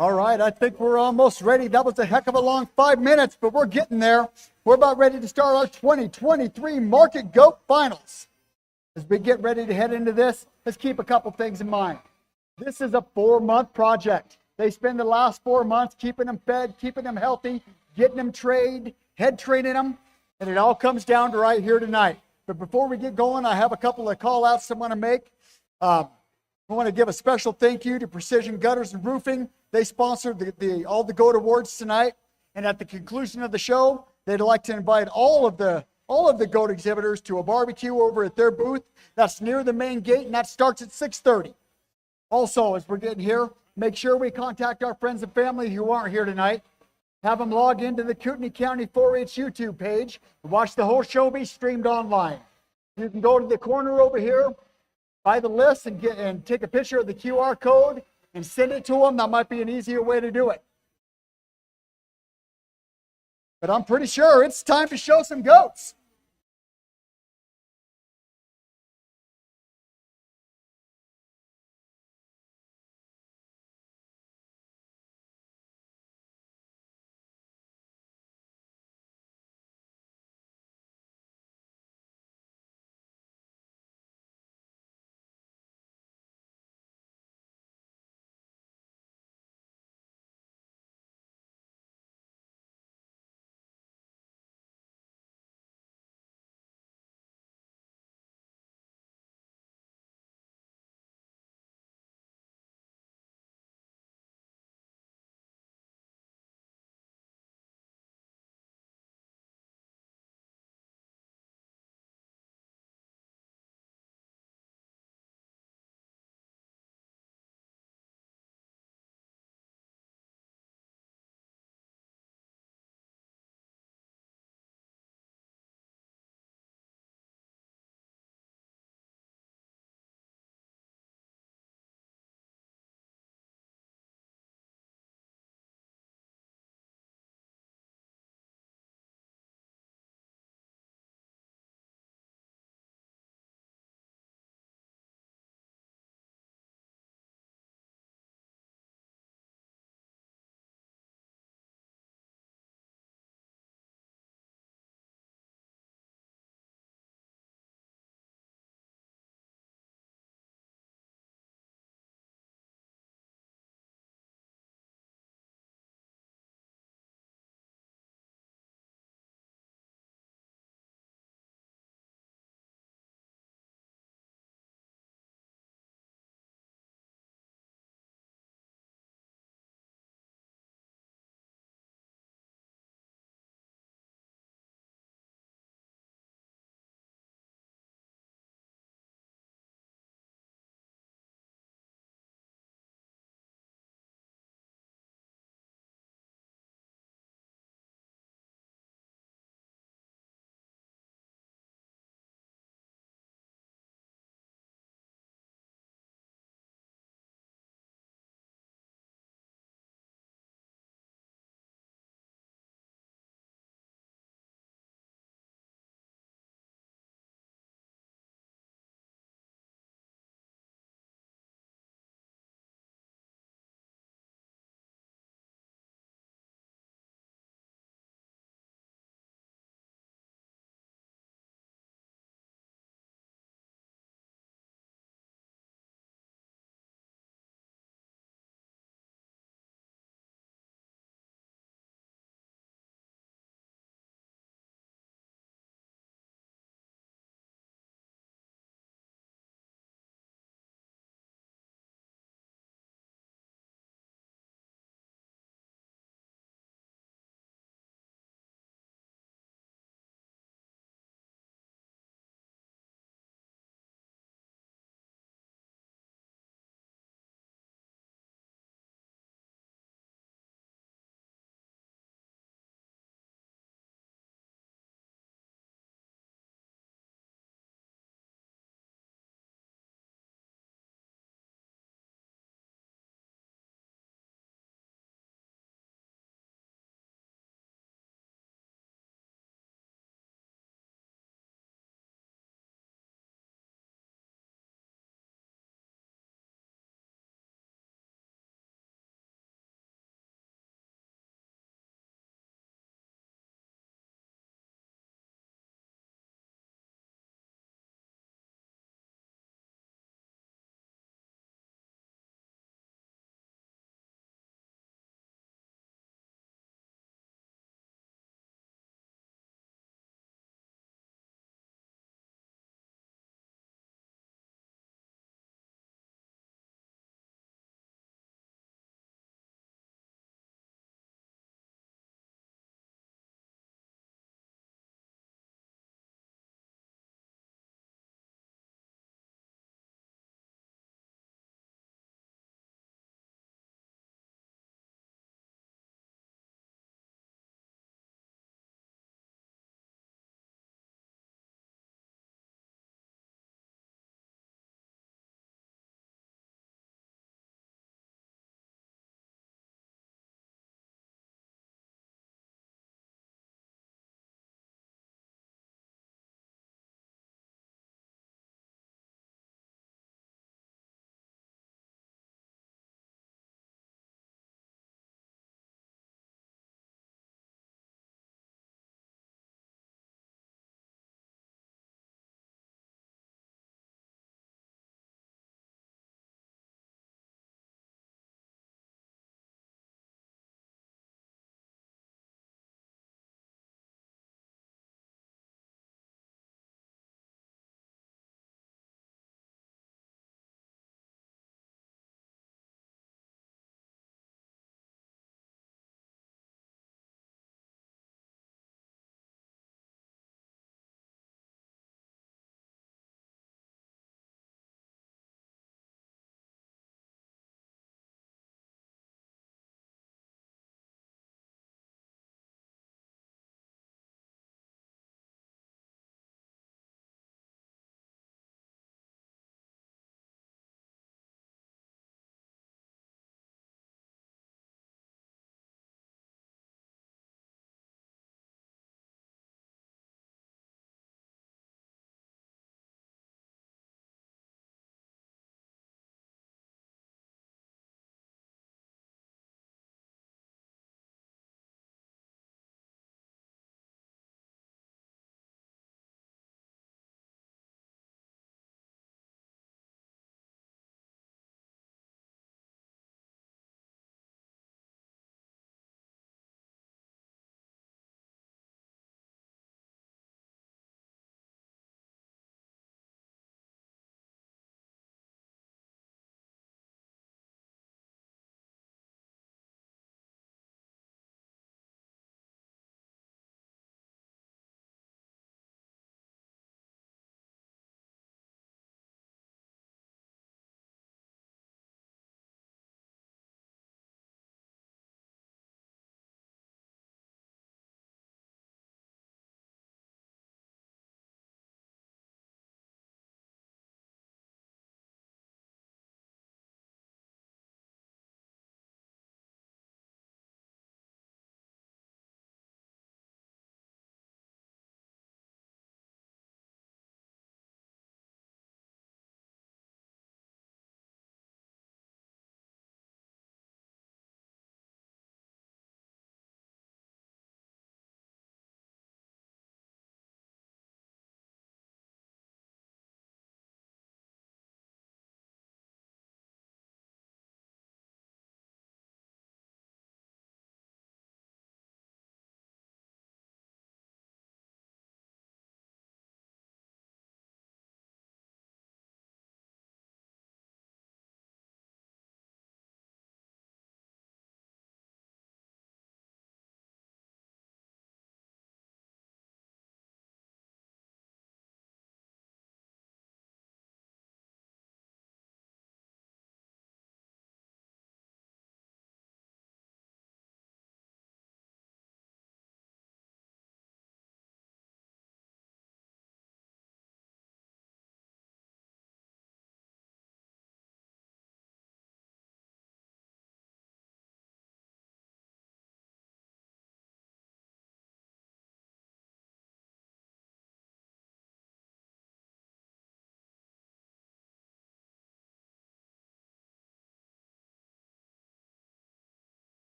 All right, I think we're almost ready. That was a heck of a long 5 minutes, but we're getting there. We're about ready to start our 2023 Market Goat Finals. As we get ready to head into this, let's keep a couple things in mind. This is a 4-month project. They spend the last 4 months keeping them fed, keeping them healthy, getting them trained, head training them, and it all comes down to right here tonight. But before we get going, I have a couple of call outs I want to make. I want to give a special thank you to Precision Gutters and Roofing. They sponsored all the GOAT Awards tonight. And at the conclusion of the show, they'd like to invite all of the GOAT exhibitors to a barbecue over at their booth. That's near the main gate, and that starts at 6:30. Also, as we're getting here, make sure we contact our friends and family who aren't here tonight. Have them log into the Kootenai County 4-H YouTube page and watch the whole show be streamed online. You can go to the corner over here, buy the list, and take a picture of the QR code and send it to them. That might be an easier way to do it. But I'm pretty sure it's time to show some goats.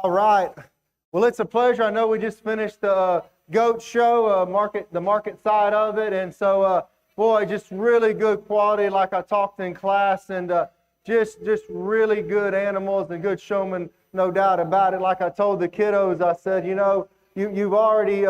All right. Well, it's a pleasure. I know we just finished the goat show, the market side of it, and so boy, just really good quality, like I talked in class, and just really good animals and good showmen, no doubt about it. Like I told the kiddos, I said, you've already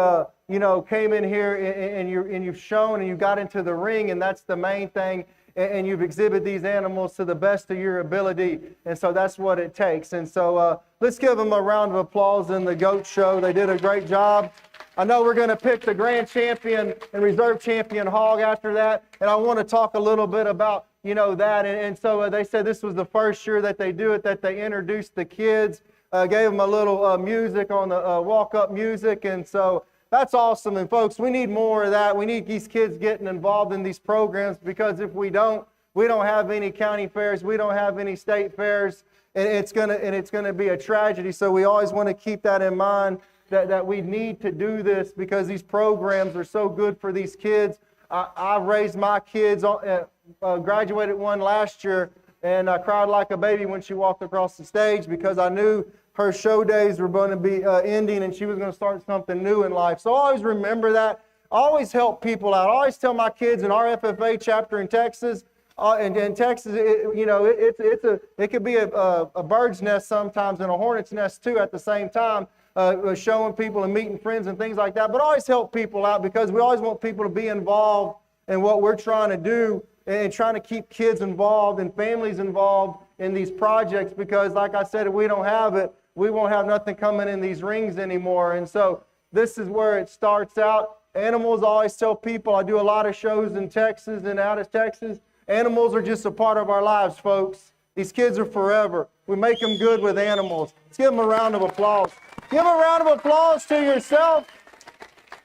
came in here and you've shown and you got into the ring, and that's the main thing. And you've exhibited these animals to the best of your ability, and so that's what it takes. And so let's give them a round of applause in the goat show. They did a great job. I know we're going to pick the grand champion and reserve champion hog after that, and I want to talk a little bit about that. And so they said this was the first year that they do it, that they introduced the kids, gave them a little music on the walk-up music, and so that's awesome. And folks, we need more of that. We need these kids getting involved in these programs, because if we don't have any county fairs, we don't have any state fairs, and it's gonna be a tragedy. So we always want to keep that in mind, that we need to do this, because these programs are so good for these kids. I raised my kids, graduated one last year, and I cried like a baby when she walked across the stage, because I knew her show days were going to be ending, and she was going to start something new in life. So I always remember that. I always help people out. I always tell my kids in our FFA chapter in Texas, in Texas, it could be a bird's nest sometimes and a hornet's nest too at the same time, showing people and meeting friends and things like that. But I always help people out, because we always want people to be involved in what we're trying to do, and trying to keep kids involved and families involved in these projects, because like I said, if we don't have it, we won't have nothing coming in these rings anymore. And so this is where it starts out. Animals, I always tell people, I do a lot of shows in Texas and out of Texas. Animals are just a part of our lives, folks. These kids are forever. We make them good with animals. Let's give them a round of applause. Give a round of applause to yourself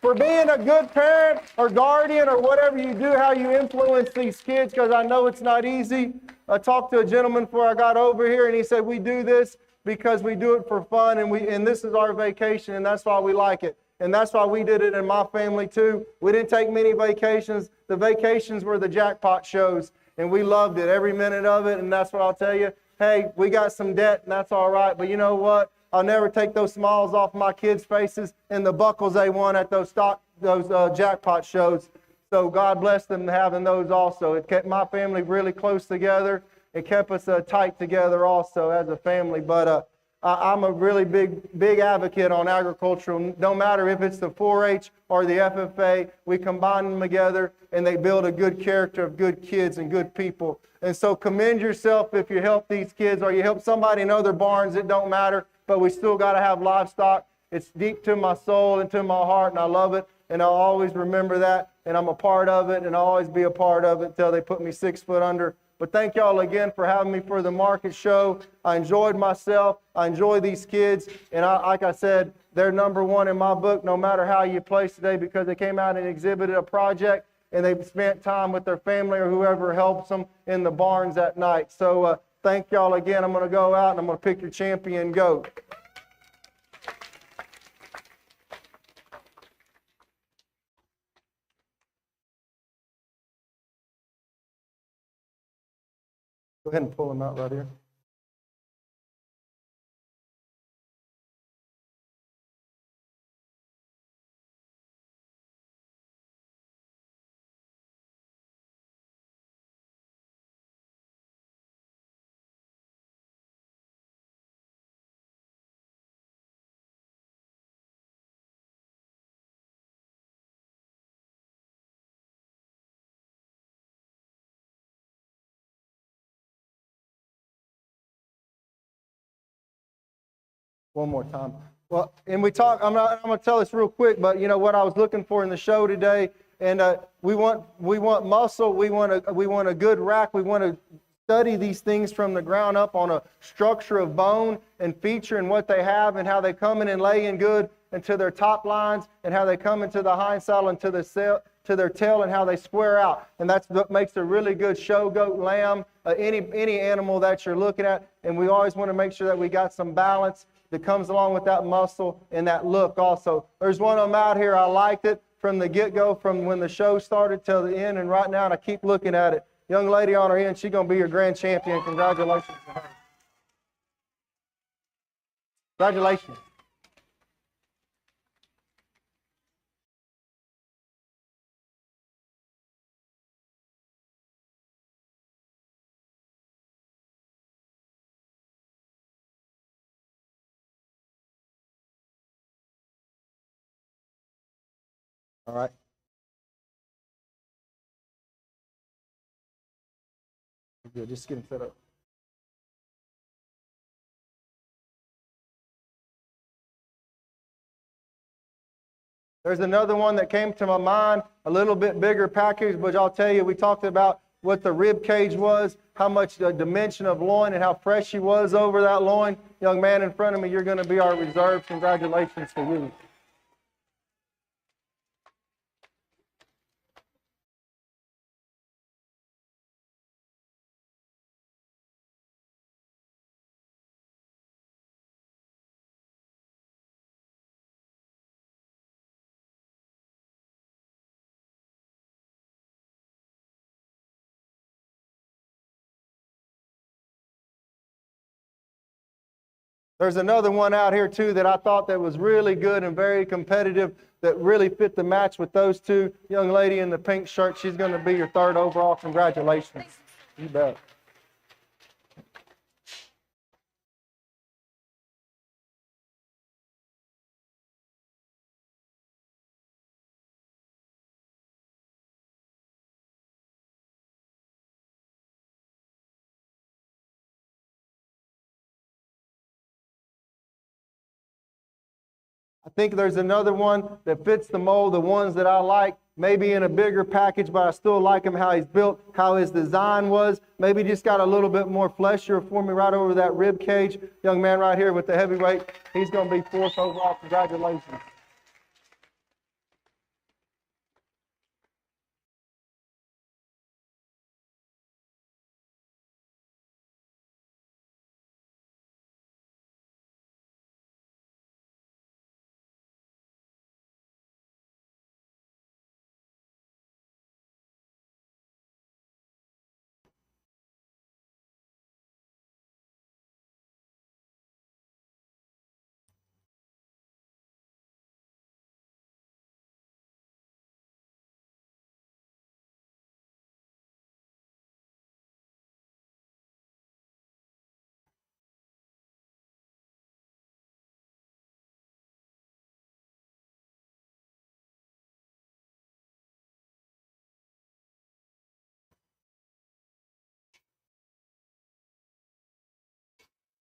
for being a good parent or guardian or whatever you do, how you influence these kids, because I know it's not easy. I talked to a gentleman before I got over here, and he said, we do this because we do it for fun, and this is our vacation, and that's why we like it. And that's why we did it in my family too. We didn't take many vacations. The vacations were the jackpot shows, and we loved it, every minute of it. And that's what I'll tell you. Hey, we got some debt, and that's all right. But you know what? I'll never take those smiles off my kids' faces and the buckles they won at those jackpot shows. So God bless them having those also. It kept my family really close together. It kept us tight together also as a family. But I'm a really big advocate on agricultural. No matter if it's the 4-H or the FFA, we combine them together, and they build a good character of good kids and good people. And so commend yourself if you help these kids, or you help somebody in other barns. It don't matter, but we still got to have livestock. It's deep to my soul and to my heart, and I love it, and I'll always remember that, and I'm a part of it, and I'll always be a part of it until they put me 6 foot under. But thank y'all again for having me for the market show. I enjoyed myself. I enjoy these kids. And like I said, they're number one in my book, no matter how you place today, because they came out and exhibited a project, and they spent time with their family or whoever helps them in the barns at night. So thank y'all again. I'm going to go out, and I'm going to pick your champion goat. Go ahead and pull them out right here. One more time. Well, and I'm going to tell this real quick, but you know what I was looking for in the show today, and we want muscle, we want a good rack, we want to study these things from the ground up on a structure of bone and feature and what they have and how they come in and lay in good into their top lines, and how they come into the hind saddle and to their tail, and how they square out. And that's what makes a really good show goat, lamb, any animal that you're looking at. And we always want to make sure that we got some balance that comes along with that muscle and that look also. There's one of them out here. I liked it from the get-go, from when the show started till the end, and right now, and I keep looking at it. Young lady on her end, she's going to be your grand champion. Congratulations to her. Congratulations. All right. Good. Just getting set up. There's another one that came to my mind, a little bit bigger package, but I'll tell you, we talked about what the rib cage was, how much the dimension of loin and how fresh he was over that loin. Young man in front of me, you're going to be our reserve. Congratulations to you. There's another one out here too that I thought that was really good and very competitive that really fit the match with those two. Young lady in the pink shirt, she's going to be your third overall. Congratulations. You bet. I think there's another one that fits the mold, the ones that I like, maybe in a bigger package, but I still like him, how he's built, how his design was. Maybe just got a little bit more fleshier for me right over that rib cage. Young man right here with the heavyweight, he's going to be fourth overall. Congratulations.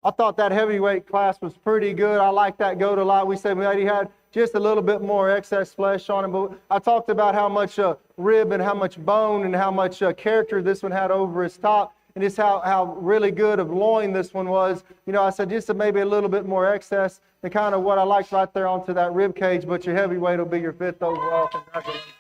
I thought that heavyweight class was pretty good. I like that goat a lot. We said he had just a little bit more excess flesh on him, but I talked about how much rib and how much bone and how much character this one had over his top, and just how really good of loin this one was. You know, I said just maybe a little bit more excess than kind of what I liked right there onto that rib cage, but your heavyweight will be your fifth overall. Congratulations.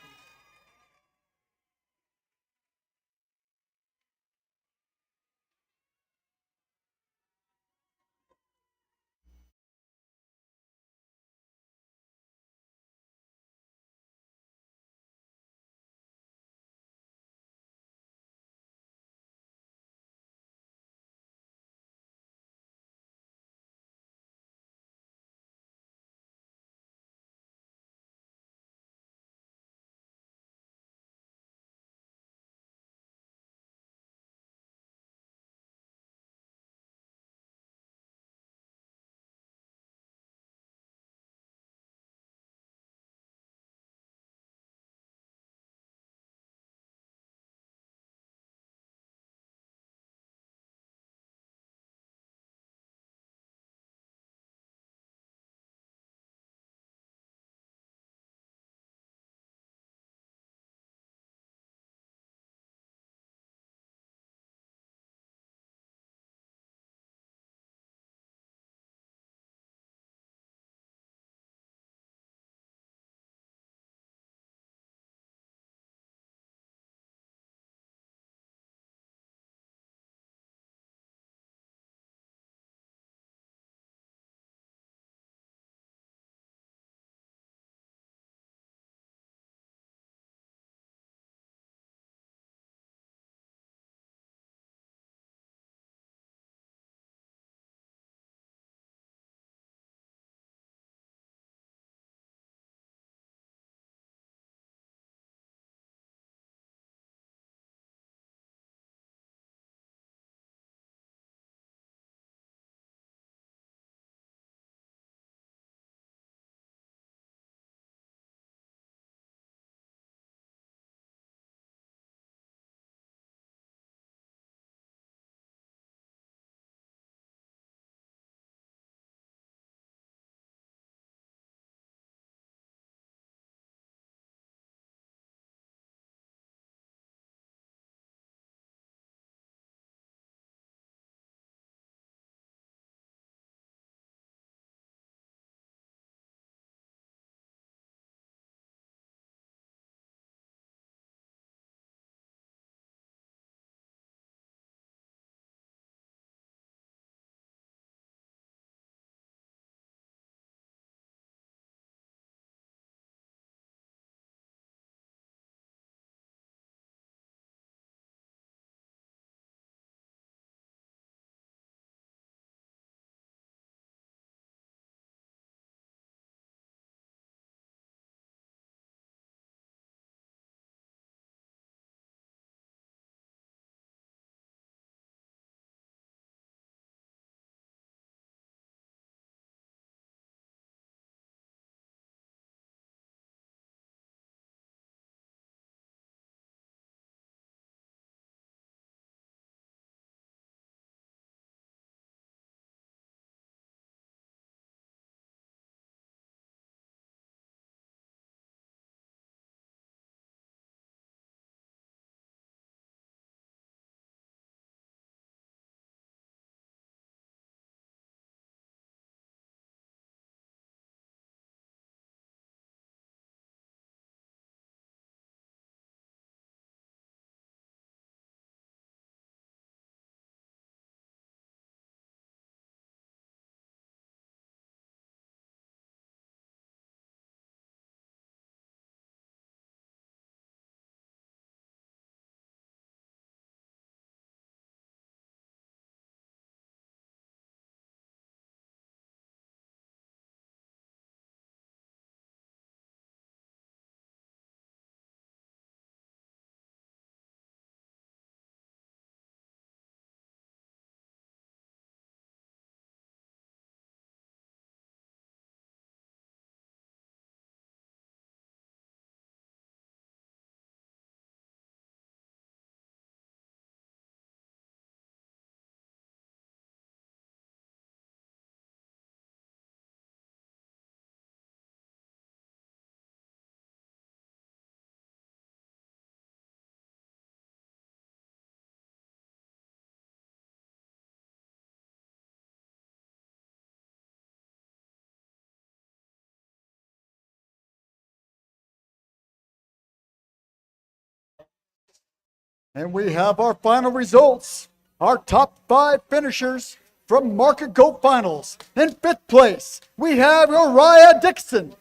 And we have our final results. Our top 5 finishers from Market Goat Finals. In 5th place, we have Uriah Dixon.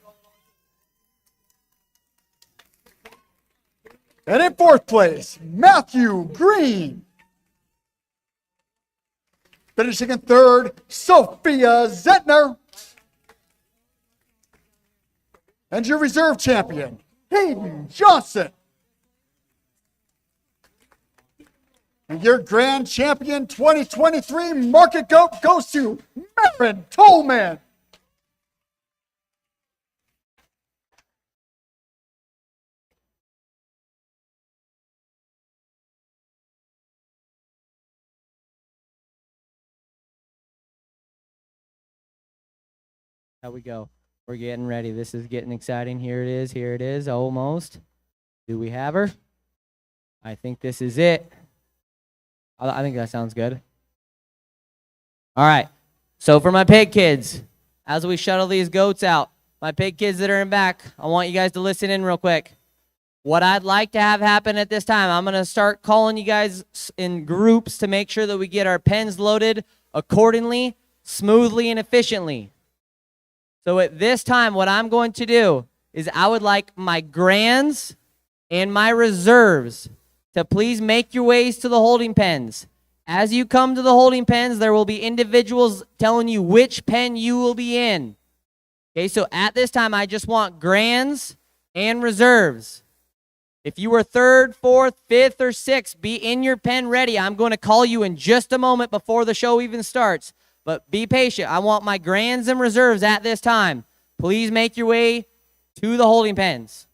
And in 4th place, Matthew Green. Finishing in 3rd, Sophia Zentner. And your reserve champion, Hayden Johnson. And your grand champion 2023 Market Goat goes to Marin Tolman. How we go? We're getting ready. This is getting exciting. Here it is. Here it is. Almost. Do we have her? I think this is it. I think that sounds good. All right. So for my pig kids, as we shuttle these goats out, my pig kids that are in back, I want you guys to listen in real quick. What I'd like to have happen at this time, I'm going to start calling you guys in groups to make sure that we get our pens loaded accordingly, smoothly, and efficiently. So at this time, what I'm going to do is I would like my grands and my reserves to please make your ways to the holding pens. As you come to the holding pens, there will be individuals telling you which pen you will be in. Okay, so at this time, I just want grands and reserves. If you were 3rd, 4th, 5th, or 6th, be in your pen ready. I'm going to call you in just a moment before the show even starts. But be patient. I want my grands and reserves at this time. Please make your way to the holding pens.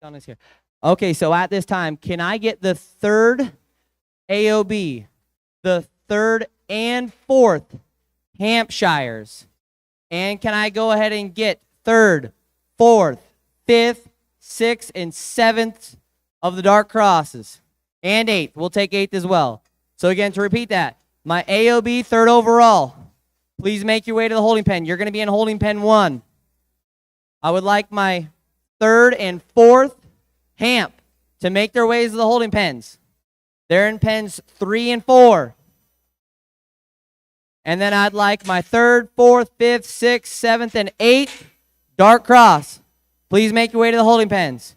On is here. Okay, so at this time, can I get the 3rd AOB, the 3rd and 4th Hampshires? And can I go ahead and get 3rd, 4th, 5th, 6th, and 7th of the dark crosses? And 8th. We'll take 8th as well. So again, to repeat that, my AOB 3rd overall, please make your way to the holding pen. You're going to be in holding pen 1. I would like my 3rd and 4th Hamp to make their ways to the holding pens. They're in pens 3 and 4. And then I'd like my 3rd, 4th, 5th, 6th, 7th, and 8th dark cross. Please make your way to the holding pens.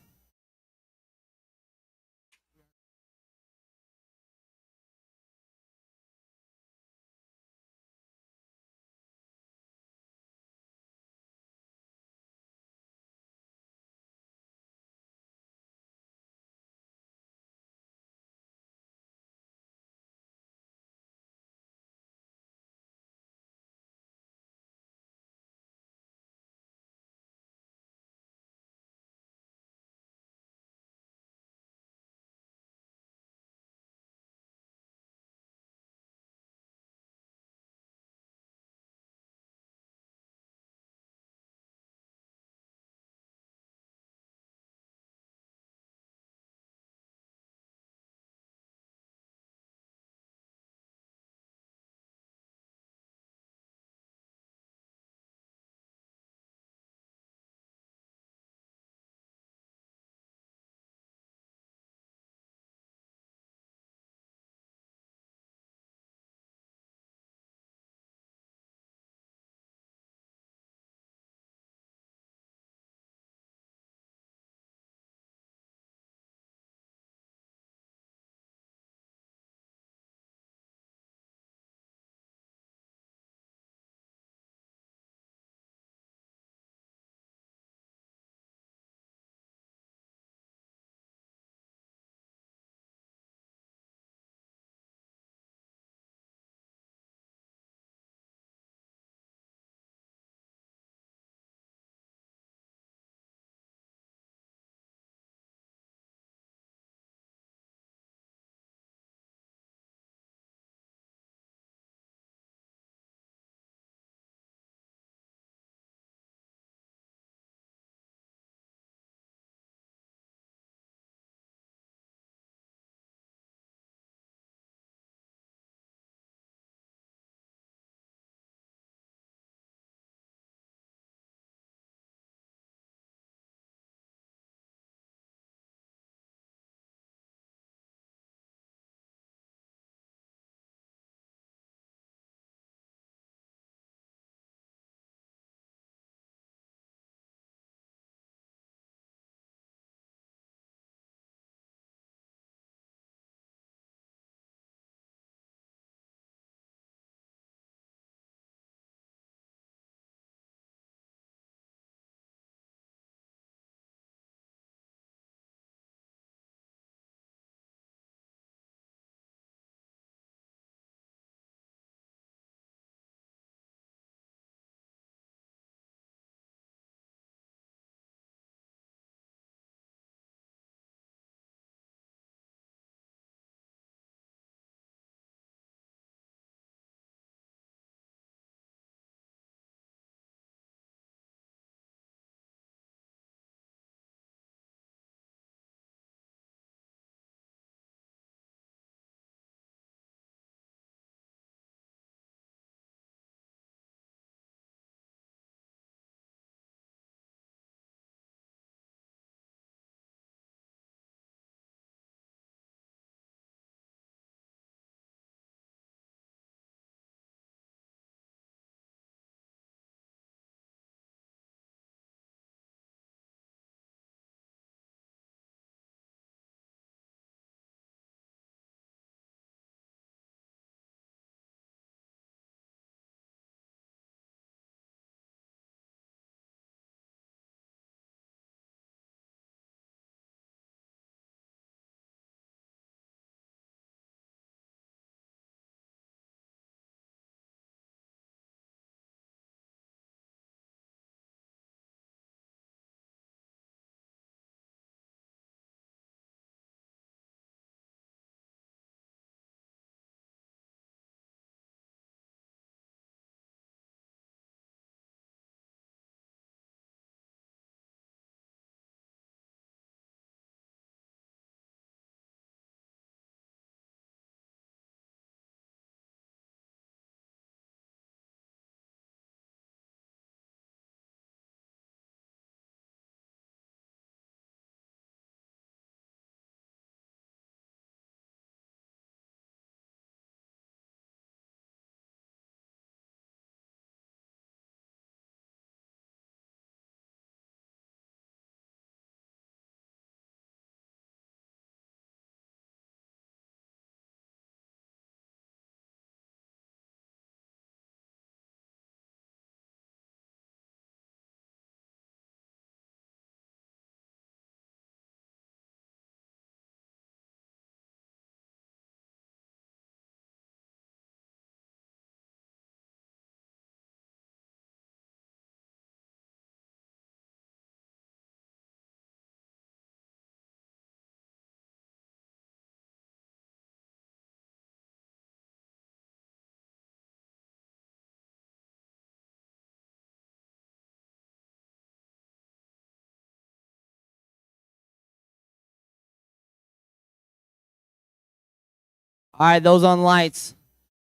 All right, those on lights.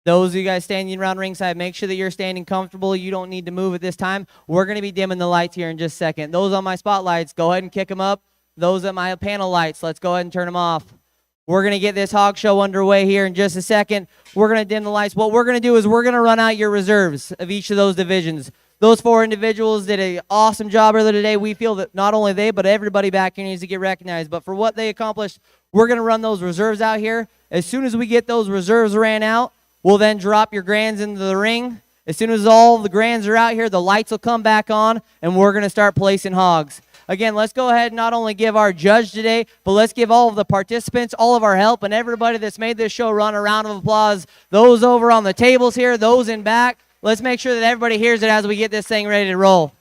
Those of you guys standing around ringside, make sure that you're standing comfortable. You don't need to move at this time. We're going to be dimming the lights here in just a second. Those on my spotlights, go ahead and kick them up. Those at my panel lights, let's go ahead and turn them off. We're going to get this hog show underway here in just a second. We're going to dim the lights. What we're going to do is we're going to run out your reserves of each of those divisions. Those 4 individuals did an awesome job earlier today. We feel that not only they, but everybody back here needs to get recognized. But for what they accomplished, we're going to run those reserves out here. As soon as we get those reserves ran out, we'll then drop your grands into the ring. As soon as all the grands are out here, the lights will come back on, and we're going to start placing hogs. Again, let's go ahead and not only give our judge today, but let's give all of the participants, all of our help, and everybody that's made this show run a round of applause. Those over on the tables here, those in back. Let's make sure that everybody hears it as we get this thing ready to roll.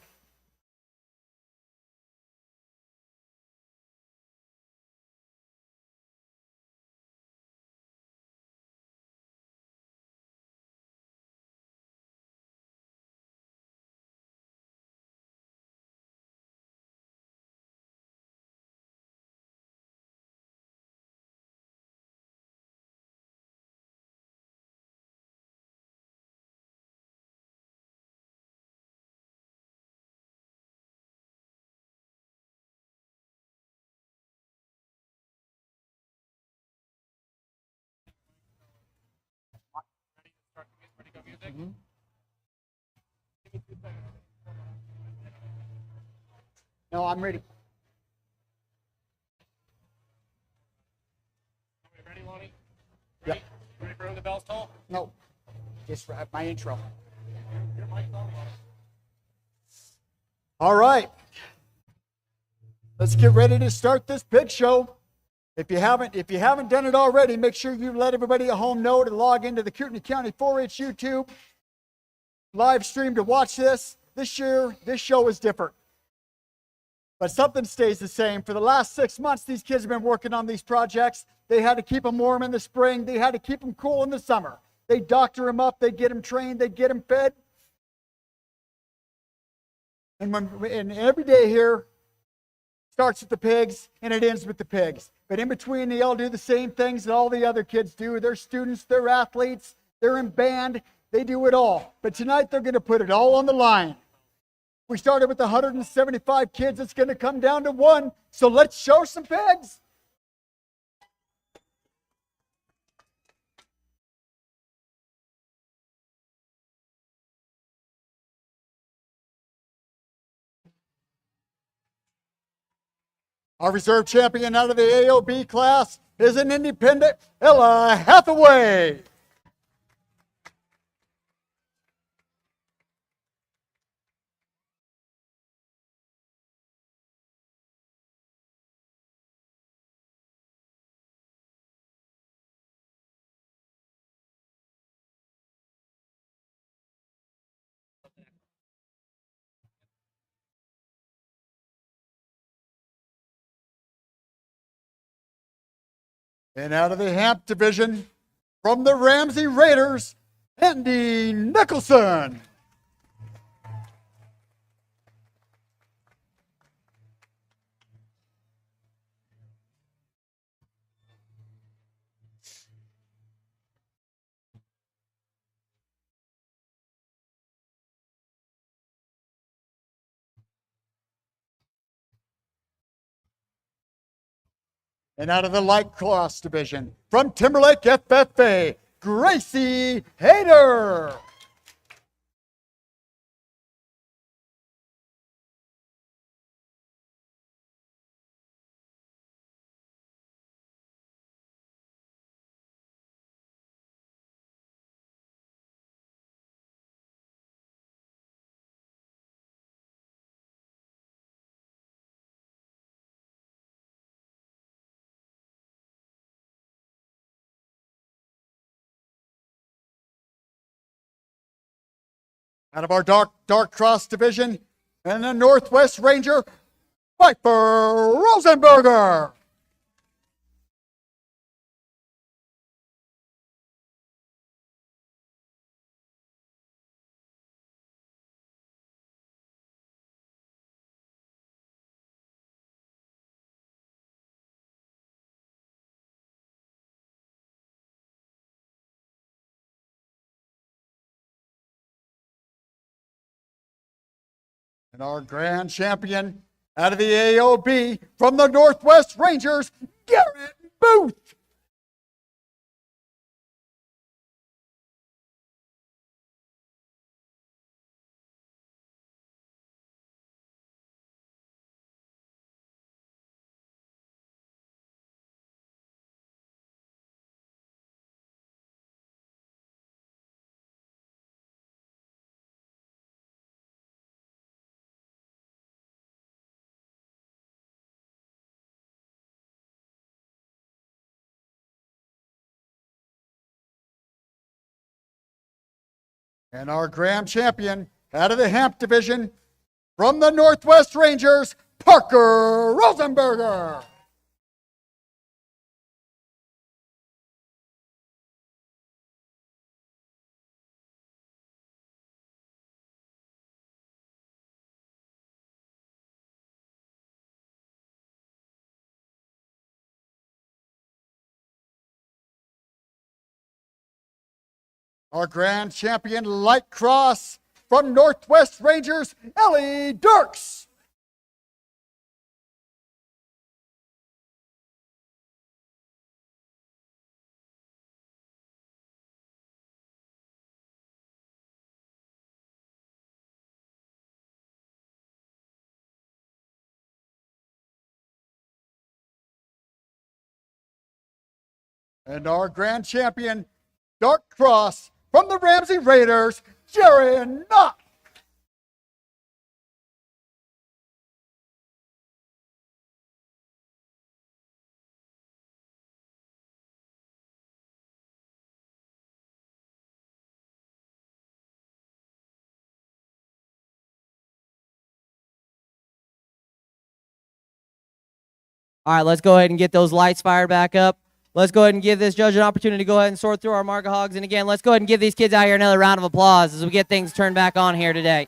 No, I'm ready. Ready, Lonnie? Yeah. Ready for when the bells toll? No, just my intro. Your mic's on, Lonnie. All right. Let's get ready to start this pig show. If you haven't done it already, make sure you let everybody at home know to log into the Kootenai County 4-H YouTube live stream to watch this. This year, this show is different. But something stays the same. For the last 6 months, these kids have been working on these projects. They had to keep them warm in the spring. They had to keep them cool in the summer. They doctor them up. They get them trained. They get them fed. And every day here starts with the pigs and it ends with the pigs. But in between, they all do the same things that all the other kids do. They're students. They're athletes. They're in band. They do it all. But tonight, they're going to put it all on the line. We started with 175 kids. It's going to come down to 1. So let's show some pigs. Our reserve champion out of the AOB class is an independent, Ella Hathaway. And out of the Hamp division, from the Ramsey Raiders, Andy Nicholson. And out of the light cross division, from Timberlake FFA, Gracie Hayter. Out of our dark cross division, and the Northwest Ranger, Piper Rosenberger. And our grand champion out of the AOB from the Northwest Rangers, Garrett Booth. And our grand champion out of the Hamp division from the Northwest Rangers, Parker Rosenberger. Our grand champion light cross from Northwest Rangers, Ellie Dirks. And our grand champion, dark cross from the Ramsey Raiders, Jaron Knott. All right, let's go ahead and get those lights fired back up. Let's go ahead and give this judge an opportunity to go ahead and sort through our market hogs. And again, let's go ahead and give these kids out here another round of applause as we get things turned back on here today.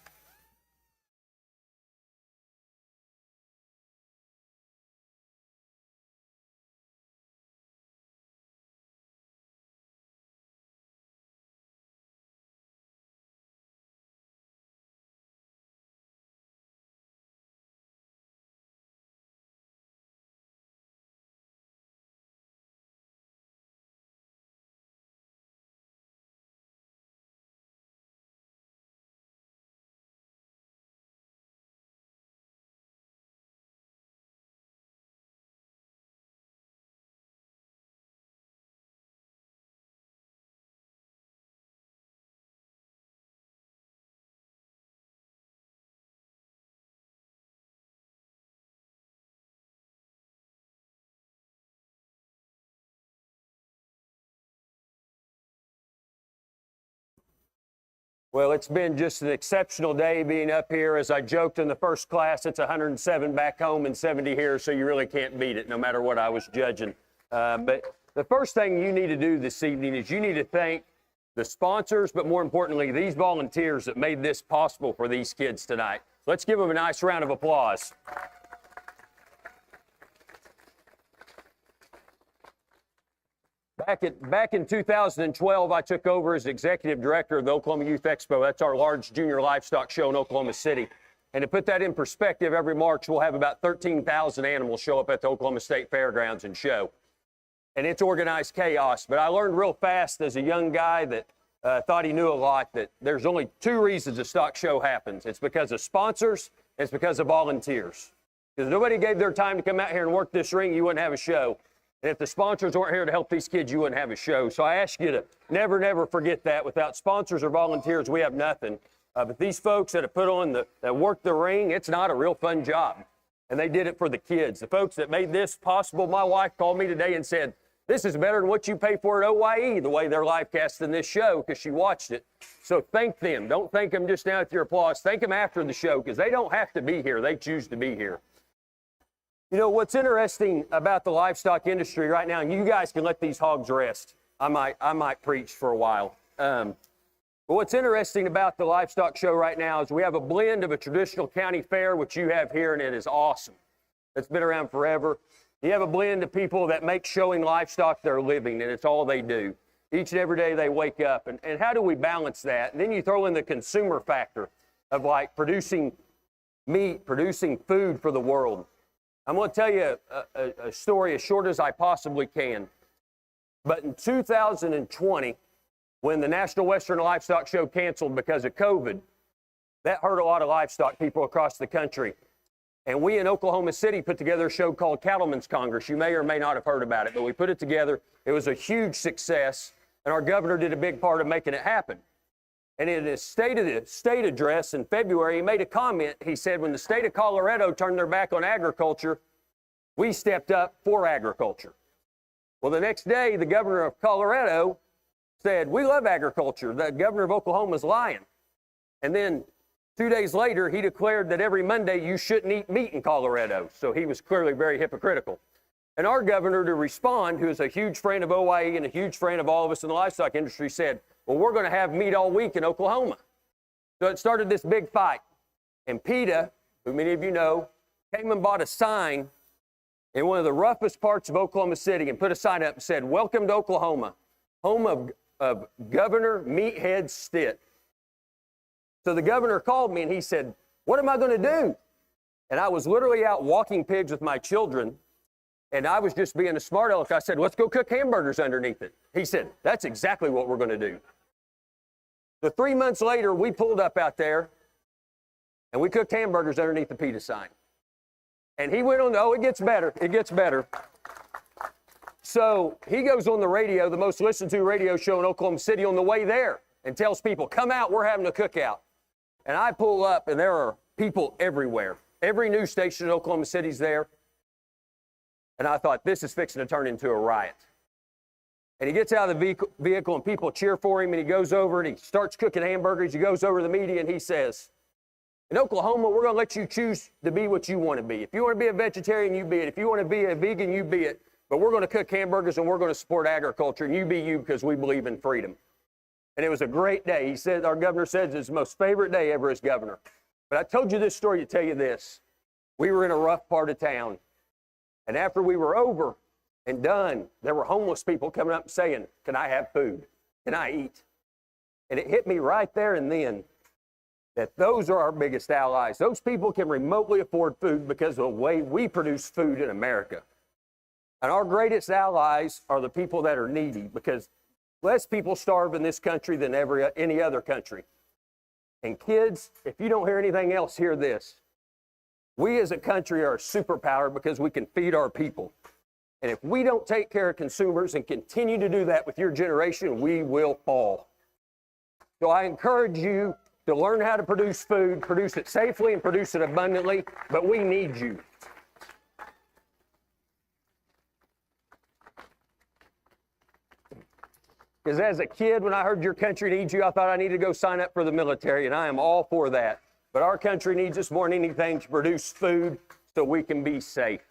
Well, it's been just an exceptional day being up here. As I joked in the first class, it's 107 back home and 70 here, so you really can't beat it no matter what I was judging. But the first thing you need to do this evening is you need to thank the sponsors, but more importantly, these volunteers that made this possible for these kids tonight. Let's give them a nice round of applause. Back in 2012, I took over as executive director of the Oklahoma Youth Expo. That's our large junior livestock show in Oklahoma City. And to put that in perspective, every March we'll have about 13,000 animals show up at the Oklahoma State Fairgrounds and show. And it's organized chaos. But I learned real fast as a young guy that thought he knew a lot that there's only two reasons a stock show happens. It's because of sponsors, and it's because of volunteers. Because if nobody gave their time to come out here and work this ring, you wouldn't have a show. And if the sponsors weren't here to help these kids, you wouldn't have a show. So I ask you to never, never forget that. Without sponsors or volunteers, we have nothing. But these folks that have put on that work the ring, it's not a real fun job. And they did it for the kids. The folks that made this possible, my wife called me today and said, this is better than what you pay for at OYE, the way they're live casting this show, because she watched it. So thank them. Don't thank them just now with your applause. Thank them after the show, because they don't have to be here. They choose to be here. You know, what's interesting about the livestock industry right now, and you guys can let these hogs rest. I might preach for a while. But what's interesting about the livestock show right now is we have a blend of a traditional county fair, which you have here, and it is awesome. It's been around forever. You have a blend of people that make showing livestock their living, and it's all they do. Each and every day they wake up. And how do we balance that? And then you throw in the consumer factor of like producing meat, producing food for the world. I'm going to tell you a story as short as I possibly can. But in 2020, when the National Western Livestock Show canceled because of COVID, that hurt a lot of livestock people across the country. And we in Oklahoma City put together a show called Cattlemen's Congress. You may or may not have heard about it, but we put it together. It was a huge success, and our governor did a big part of making it happen. And in his state address in February, he made a comment. He said, when the state of Colorado turned their back on agriculture, we stepped up for agriculture. Well, the next day, the governor of Colorado said, we love agriculture. The governor of Oklahoma is lying. And then 2 days later, he declared that every Monday you shouldn't eat meat in Colorado. So he was clearly very hypocritical. And our governor, to respond, who is a huge friend of OIE and a huge friend of all of us in the livestock industry, said, well, we're going to have meat all week in Oklahoma. So it started this big fight. And PETA, who many of you know, came and bought a sign in one of the roughest parts of Oklahoma City and put a sign up and said, welcome to Oklahoma, home of Governor Meathead Stitt. So the governor called me and he said, what am I going to do? And I was literally out walking pigs with my children, and I was just being a smart aleck. I said, let's go cook hamburgers underneath it. He said, that's exactly what we're going to do. So 3 months later, we pulled up out there, and we cooked hamburgers underneath the PETA sign. And he went on, oh, it gets better. It gets better. So he goes on the radio, the most listened to radio show in Oklahoma City, on the way there, and tells people, come out, we're having a cookout. And I pull up, and there are people everywhere. Every news station in Oklahoma City's there. And I thought, this is fixing to turn into a riot. And he gets out of the vehicle, and people cheer for him, and he goes over, and he starts cooking hamburgers. He goes over to the media, and he says, in Oklahoma, we're going to let you choose to be what you want to be. If you want to be a vegetarian, you be it. If you want to be a vegan, you be it. But we're going to cook hamburgers, and we're going to support agriculture, and you be you because we believe in freedom. And it was a great day. He said, our governor said it's his most favorite day ever as governor. But I told you this story to tell you this. We were in a rough part of town. And after we were over and done, there were homeless people coming up and saying, can I have food? Can I eat? And it hit me right there and then that those are our biggest allies. Those people can remotely afford food because of the way we produce food in America. And our greatest allies are the people that are needy, because less people starve in this country than any other country. And kids, if you don't hear anything else, hear this. We as a country are a superpower because we can feed our people. And if we don't take care of consumers and continue to do that with your generation, we will fall. So I encourage you to learn how to produce food, produce it safely and produce it abundantly, but we need you. Because as a kid, when I heard your country needs you, I thought I needed to go sign up for the military, and I am all for that. But our country needs us more than anything to produce food so we can be safe.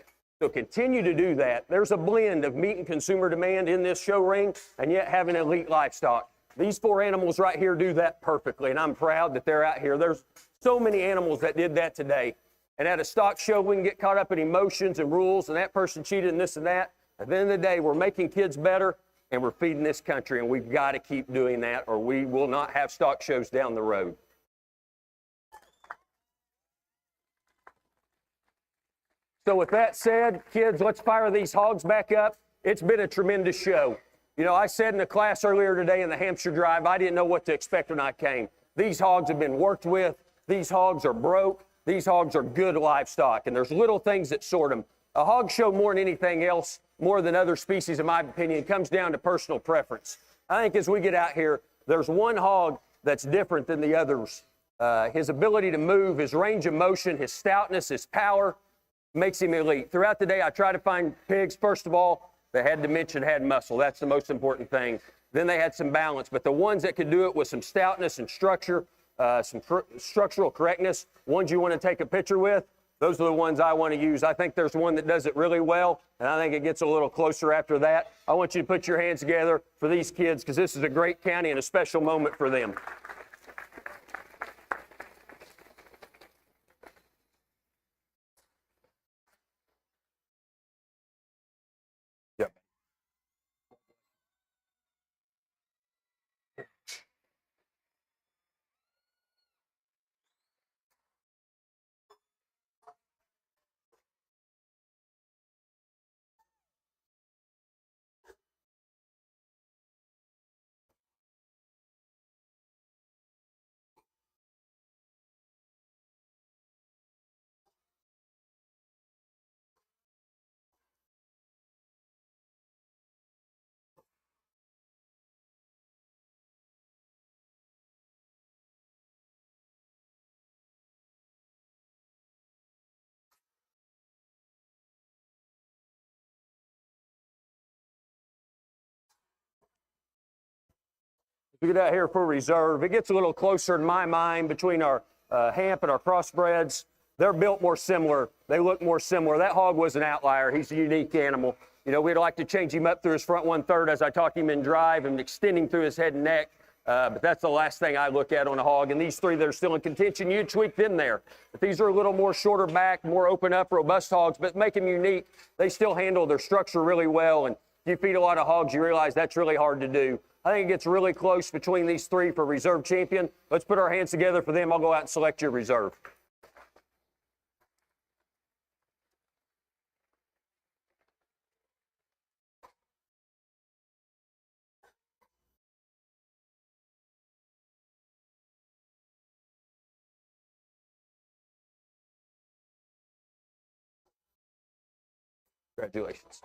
So continue to do that. There's a blend of meat and consumer demand in this show ring, and yet having elite livestock. These 4 animals right here do that perfectly, and I'm proud that they're out here. There's so many animals that did that today. And at a stock show, we can get caught up in emotions and rules, and that person cheated and this and that. At the end of the day, we're making kids better, and we're feeding this country, and we've got to keep doing that, or we will not have stock shows down the road. So with that said, kids, let's fire these hogs back up. It's been a tremendous show. You know, I said in the class earlier today in the Hampshire Drive, I didn't know what to expect when I came. These hogs have been worked with. These hogs are broke. These hogs are good livestock, and there's little things that sort them. A hog show, more than anything else, more than other species, in my opinion, comes down to personal preference. I think as we get out here, there's one hog that's different than the others. His ability to move, his range of motion, his stoutness, his power makes him elite. Throughout the day, I try to find pigs, first of all, that had dimension, had muscle. That's the most important thing. Then they had some balance. But the ones that could do it with some stoutness and structure, some structural correctness, ones you want to take a picture with, those are the ones I want to use. I think there's one that does it really well, and I think it gets a little closer after that. I want you to put your hands together for these kids, because this is a great county and a special moment for them. Yep. Look at that here for reserve. It gets a little closer in my mind between our Hamp and our crossbreds. They're built more similar. They look more similar. That hog was an outlier. He's a unique animal. You know, we'd like to change him up through his front 1/3 as I talk him in drive and extending through his head and neck. But that's the last thing I look at on a hog. And these three that are still in contention, you tweak them there. But these are a little more shorter back, more open up, robust hogs, but make them unique. They still handle their structure really well. And if you feed a lot of hogs, you realize that's really hard to do. I think it gets really close between these three for reserve champion. Let's put our hands together for them. I'll go out and select your reserve. Congratulations.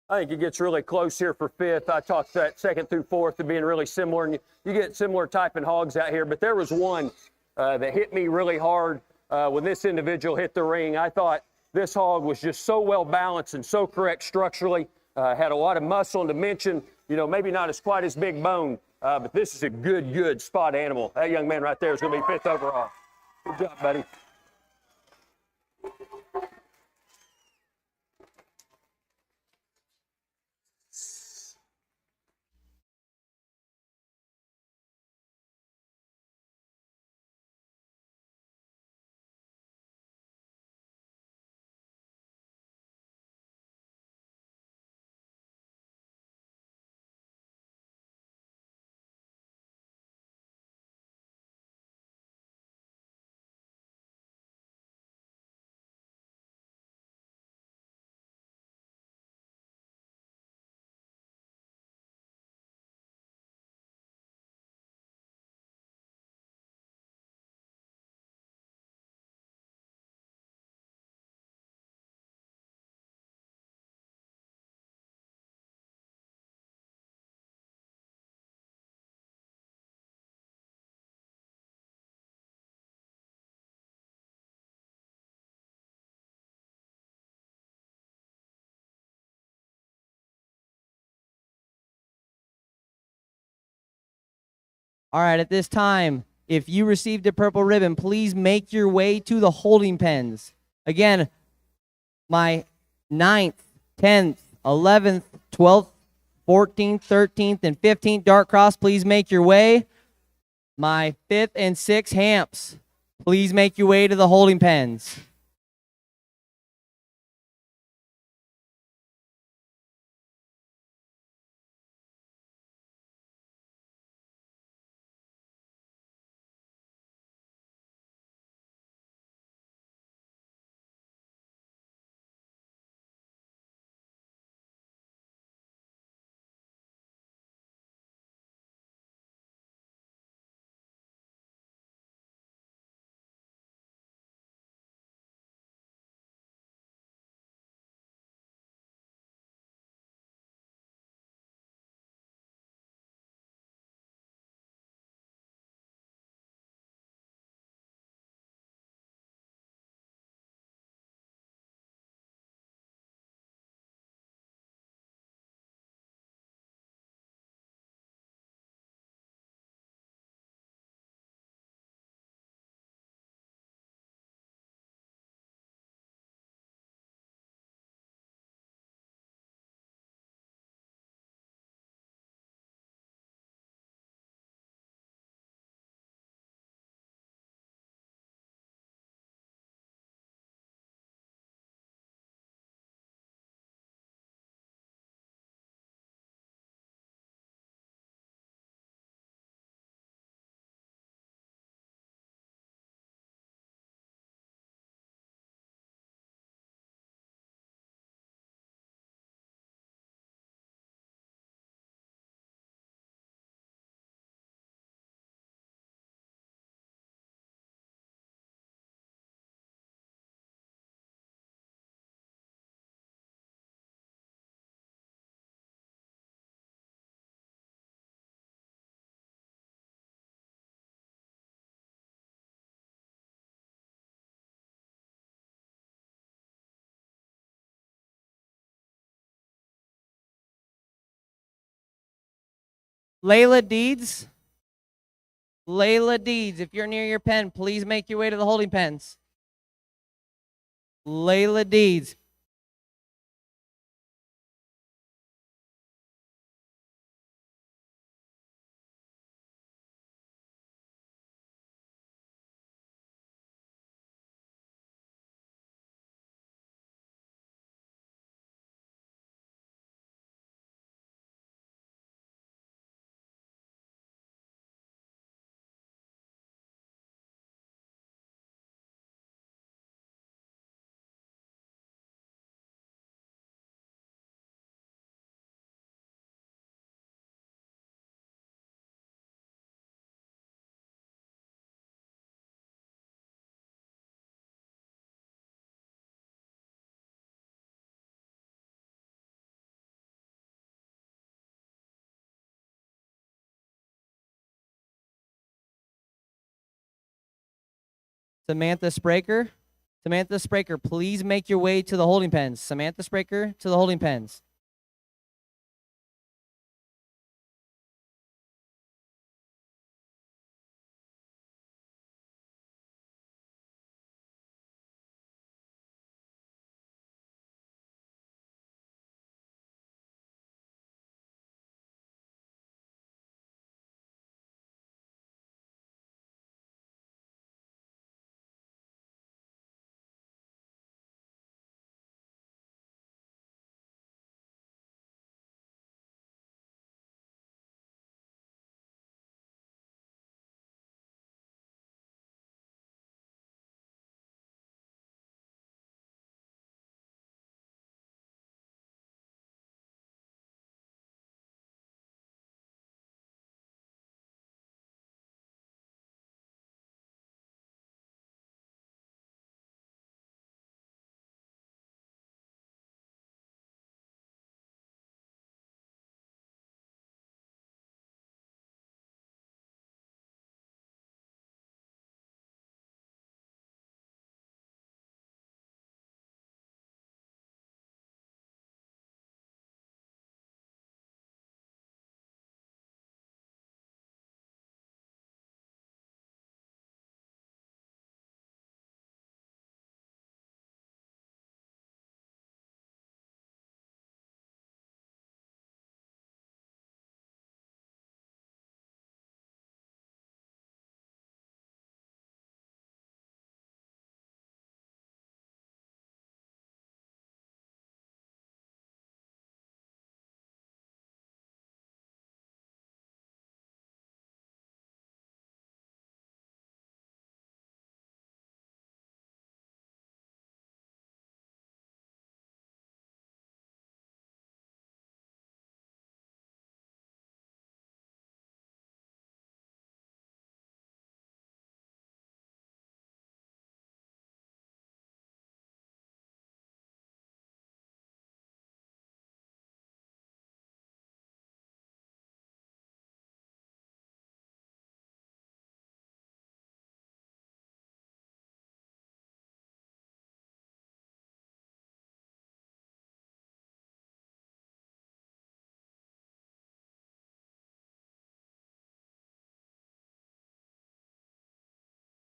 I think it gets really close here for fifth. I talked that second through fourth to being really similar, and you get similar type in hogs out here. But there was one that hit me really hard when this individual hit the ring. I thought this hog was just so well balanced and so correct structurally, had a lot of muscle and dimension, you know, maybe not as quite as big bone, but this is a good spot animal. That young man right there is going to be fifth overall. Good job, buddy. All right, at this time, if you received a purple ribbon, please make your way to the holding pens. Again, my 9th, 10th, 11th, 12th, 14th, 13th, and 15th Dark Cross, please make your way. My 5th and 6th Hamps, please make your way to the holding pens. Layla Deeds. Layla Deeds, if you're near your pen, please make your way to the holding pens. Layla Deeds. Samantha Spraker. Samantha Spraker, please make your way to the holding pens. Samantha Spraker to the holding pens.